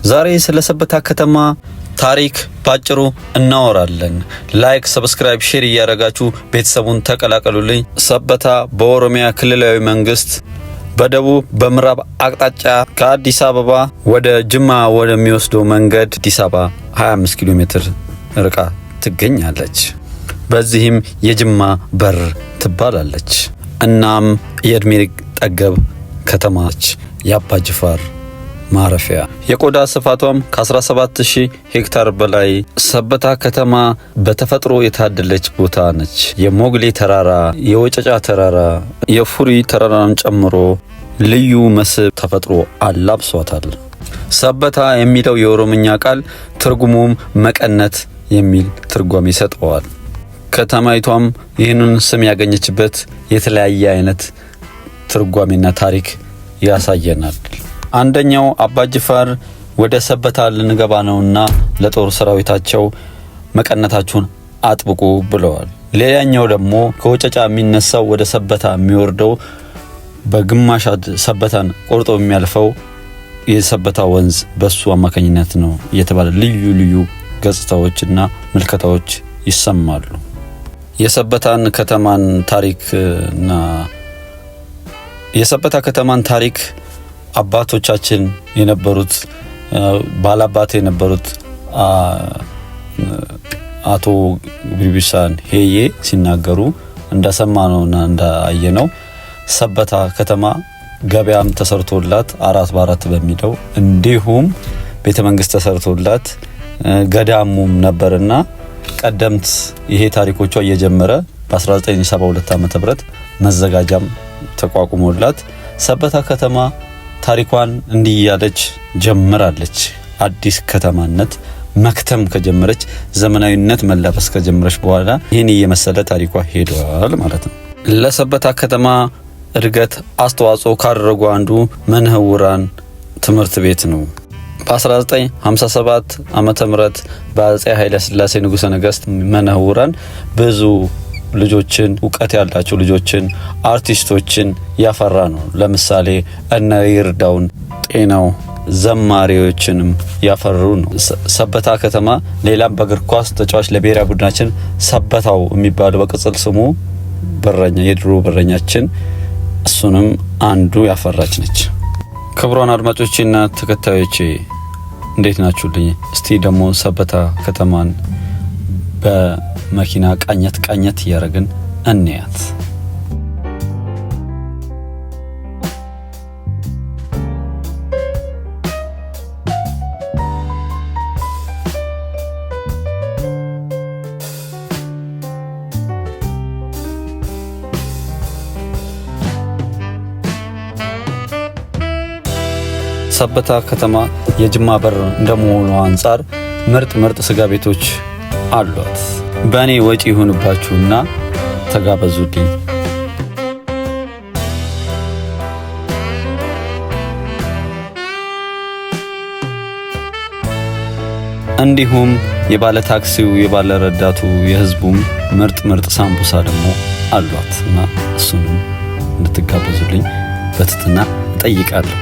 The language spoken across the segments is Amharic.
ዛሬ ስለ ሰበታ ከተማ ታሪክ ባጭሩ እናወራለን። ላይክ፣ ሰብስክራይብ፣ ሼር እያደረጋችሁ ቤተሰቡን ተቀላቀሉልኝ። ሰበታ በኦሮሚያ ክልላዊ መንግስት በደቡብ በምዕራብ አቅጣጫ ከአዲስ አበባ ወደ ጅማ ወደሚወስደው መንገድ አዲስ አበባ 25 ኪሎ ሜትር ርቃ ትገኛለች። በዚህም የጅማ በር ትባላለች። እናም የእድሜ ጠገብ ከተማች የአባ ጅፋር ማረፊያ የቆዳ ስፋቷም ከ17000 ሄክታር በላይ። ሰበታ ከተማ በተፈጥሮ የታደለች ቦታ ነች። የሞግሌ ተራራ፣ የወጨጫ ተራራ፣ የፉሪ ተራራን ጨምሮ ልዩ መስህብ ተፈጥሮ አላብሷታል። ሰበታ የሚለው የኦሮምኛ ቃል ትርጉሙም መቀነት የሚል ትርጓሜ ይሰጠዋል። ከተማይቷም ይህንን ስም ያገኘችበት የተለያየ አይነት ትርጓሜና ታሪክ ያሳየናል። አንደኛው አባ ጅፋር ወደ ሰበታ ልንገባ ነውና ለጦር ሰራዊታቸው መቀነታችሁን አጥብቁ ብለዋል። ሌላኛው ደግሞ ከወጨጫ የሚነሳው ወደ ሰበታ የሚወርደው በግማሽ ሰበታን ቆርጦ የሚያልፈው የሰበታ ወንዝ በሱ አማካኝነት ነው የተባለ ልዩ ልዩ ገጽታዎችና ምልከታዎች ይሰማሉ። የሰበታን ከተማን ታሪክ አባቶቻችን የነበሩት ባላባት የነበሩት አቶ ቢቢሳን ሄዬ ሲናገሩ እንደሰማነውና እንዳየነው ሰበታ ከተማ ገበያም ተሰርቶላት 4x4 በሚለው እንዲሁም ቤተ መንግስት ተሰርቶላት ገዳሙም ነበርና ቀደምት ይሄ ታሪኮቿ እየጀመረ በ1972 ዓ.ም መዘጋጃም ተቋቁሞላት ሰበታ ከተማ ታሪኳን እንዲያለች ጀምራለች። አዲስ ከተማነት መክተም ከጀመረች ዘመናዊነት መላበስ ከጀመረች በኋላ ይሄን የመሰለ ታሪኳ ሄዷል ማለት ነው። ለሰበታ ከተማ እድገት አስተዋጽኦ ካደረጉ አንዱ መነህውራን ትምህርት ቤት ነው። በ1957 ዓመተ ምህረት በአፄ ኃይለ ሥላሴ ንጉሠ ነገሥት መነህውራን ብዙ ልጆችን ዕውቀት ያላቸው ልጆችን አርቲስቶችን ያፈራ ነው። ለምሳሌ እነ ይርዳውን ጤናው ዘማሪዎችንም ያፈሩ ነው። ሰበታ ከተማ ሌላም በእግር ኳስ ተጫዋች ለብሔራዊ ቡድናችን ሰበታው የሚባለው በቅጽል ስሙ በረኛ የድሮ በረኛችን እሱንም አንዱ ያፈራች ነች። ክቡራን አድማጮቼና ተከታዮቼ እንዴት ናችሁልኝ? እስቲ ደግሞ ሰበታ ከተማን በመኪና ቃኘት ያረግን እንያት። ሰበታ ከተማ የጅማ በር እንደመሆኑ አንፃር ምርጥ ስጋ ቤቶች አሏት። በእኔ ወጪ ይሁንባችሁና ተጋበዙልኝ። እንዲሁም የባለ ታክሲው የባለ ረዳቱ የህዝቡም ምርጥ ሳምቡሳ ደግሞ አሏትና እሱንም እንድትጋበዙልኝ በትህትና እጠይቃለሁ።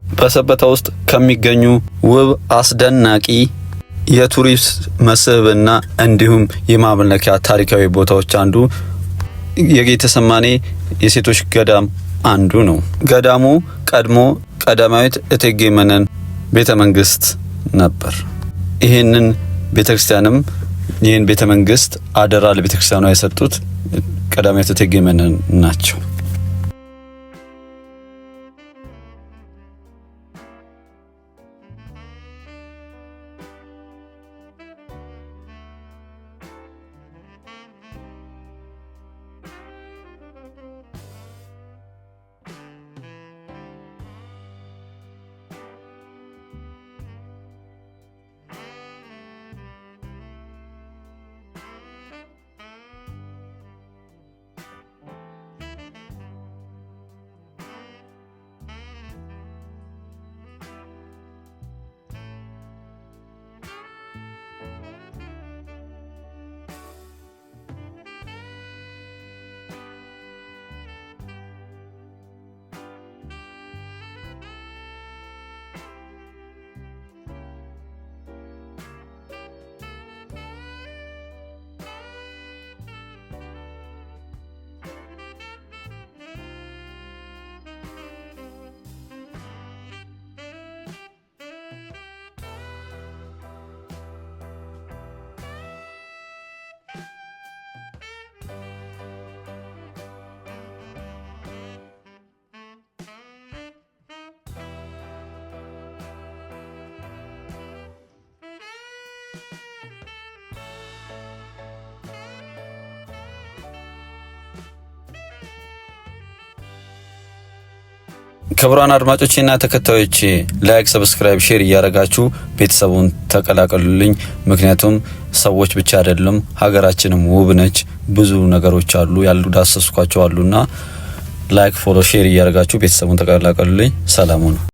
በሰበታ ውስጥ ከሚገኙ ውብ አስደናቂ የቱሪስት መስህብና እንዲሁም የማምለኪያ ታሪካዊ ቦታዎች አንዱ የጌተሰማኔ የሴቶች ገዳም አንዱ ነው። ገዳሙ ቀድሞ ቀዳማዊት እቴጌ መነን ቤተ መንግስት ነበር። ይህን ቤተ መንግስት አደራ ለቤተክርስቲያኗ የሰጡት ቀዳማዊት እቴጌ መነን ናቸው። ክቡራን አድማጮቼና ተከታዮቼ ላይክ፣ ሰብስክራይብ፣ ሼር እያረጋችሁ ቤተሰቡን ተቀላቀሉልኝ። ምክንያቱም ሰዎች ብቻ አይደለም ሀገራችንም ውብ ነች። ብዙ ነገሮች አሉ ያሉ ዳሰስኳቸው አሉና ላይክ፣ ፎሎ፣ ሼር እያረጋችሁ ቤተሰቡን ተቀላቀሉልኝ። ሰላም ሁኑ።